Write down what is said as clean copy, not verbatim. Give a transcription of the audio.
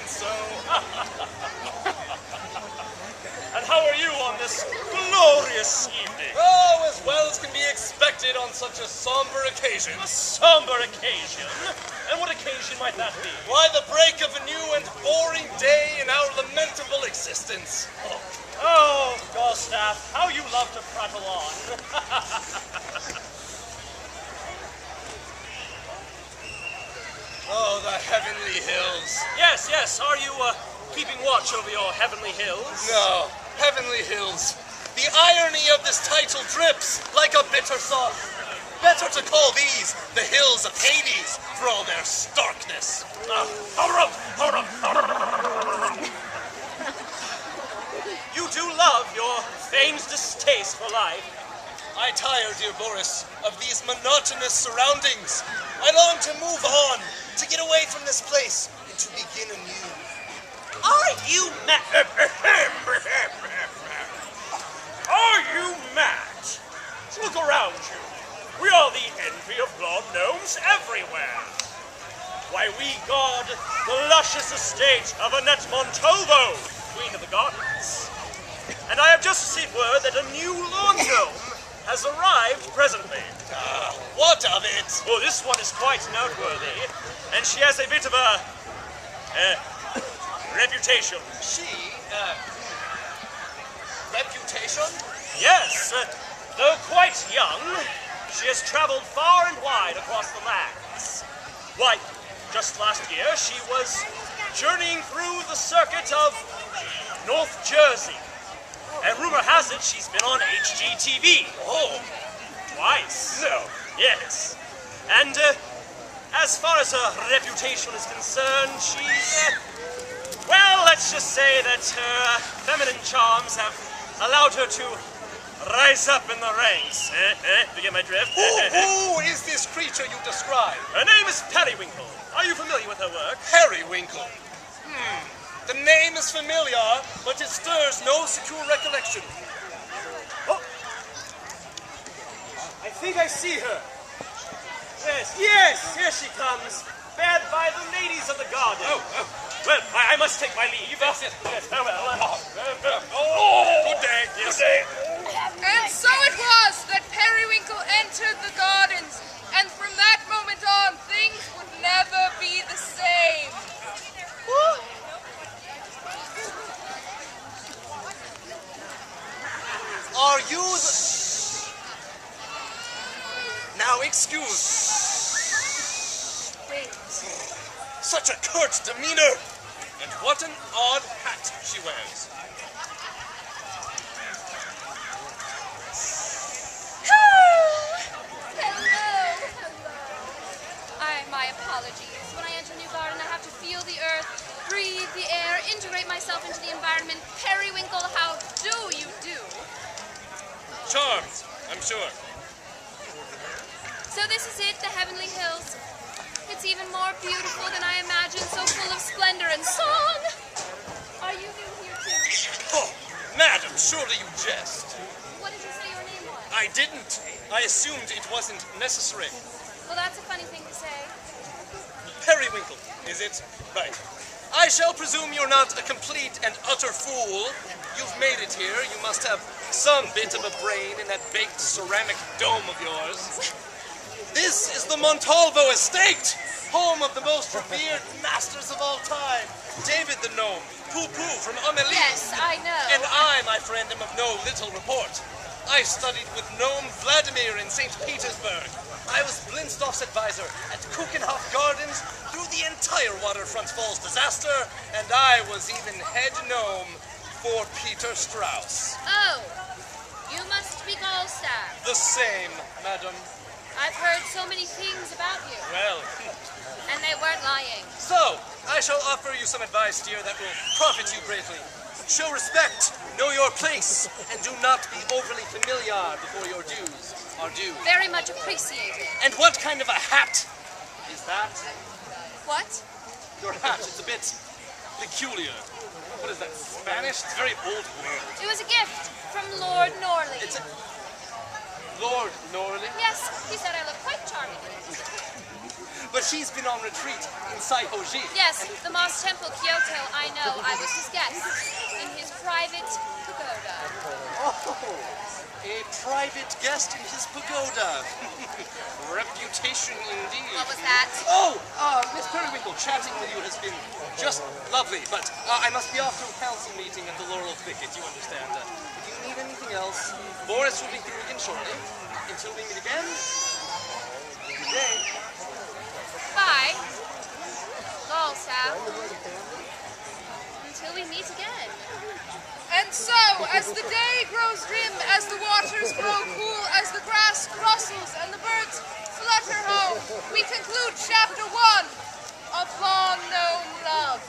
so. And how are you on this glorious evening? Oh, as well as can be expected on such a somber occasion. A somber occasion? And what occasion might that be? Why, the break of a new and boring day in our lamentable existence. Oh, Gustav, how you love to prattle on. Oh, the heavenly hills. Yes, are you, keeping watch over your heavenly hills? No, heavenly hills. The irony of this title drips like a bitter sauce. Better to call these the hills of Hades for all their starkness. Hold up. You do love your feigned distaste for life. I tire, dear Boris, of these monotonous surroundings. I long to move on, to get away from this place, and to begin anew. Are you mad? Are you mad? Look around you. We are the envy of Lord Gnomes everywhere. Why, we guard the luscious estate of Annette Montalvo, Queen of the Gardens. And I have just received word that a new Lord Gnome has arrived presently. What of it? Oh, this one is quite noteworthy, and she has a bit of a reputation. Reputation? Yes, though quite young, she has traveled far and wide across the lands. Why, just last year she was journeying through the circuit of North Jersey. And rumor has it she's been on HGTV. Oh. Twice. No. Yes. And as far as her reputation is concerned, she's, well, let's just say that her feminine charms have allowed her to rise up in the ranks. You get my drift? Who is this creature you describe? Her name is Periwinkle. Are you familiar with her work? Periwinkle. The name is familiar, but it stirs no secure recollection. Oh! I think I see her. Yes, here she comes, fed by the ladies of the garden. Well, I must take my leave. Yes, farewell. Good day. Yes. Good day. And so it was that Periwinkle entered the gardens, and from that moment on, things would never be the same. Are you the... Now, excuse. Wait. Such a curt demeanor. And what an odd hat she wears. Hello. My apologies. When I enter a new garden, I have to feel the earth, breathe the air, integrate myself into the environment. Periwinkle, how do you do? Charmed, I'm sure. So this is it, the Heavenly Hills. It's even more beautiful than I imagined, so full of splendor and song. Are you new here too? Oh, madam, surely you jest. What did you say your name was? I didn't. I assumed it wasn't necessary. Well, that's a funny thing to say. Periwinkle, is it? Right. I shall presume you're not a complete and utter fool. You've made it here. You must have some bit of a brain in that baked ceramic dome of yours. This is the Montalvo estate, home of the most revered masters of all time. David the Gnome, Poo-Poo from Amelie. Yes, I know. And I, my friend, am of no little report. I studied with Gnome Vladimir in St. Petersburg. I was Blinstoff's advisor at Kuchenhof Gardens through the entire Waterfront Falls disaster, and I was even head gnome for Peter Strauss. Oh, you must be Gustav. The same, madam. I've heard so many things about you, Well, and they weren't lying. so, I shall offer you some advice, dear, that will profit you greatly. Show respect, know your place, and do not be overly familiar before your dues are due. Very much appreciated. And what kind of a hat is that? What? Your hat is a bit peculiar. What is that, Spanish? It's a very old word. It was a gift from Lord Norley. It's a... Lord Norley. Yes, he said I look quite charming. But she's been on retreat in Saihoji. Yes, the Moss Temple, Kyoto, I know. I was his guest in his private pagoda. Oh, a private guest in his pagoda. Reputation indeed. What was that? Oh, Miss Periwinkle, chatting with you has been just lovely, but I must be off to a council meeting at the Laurel Thicket, you understand. If you need anything else, Boris will be through again shortly. Until we meet again, good day. Bye. Lolstaff. Until we meet again. And so, as the day grows dim, as the waters grow cool, as the grass rustles and the birds flutter home, we conclude chapter 1 of Long Gnome Love.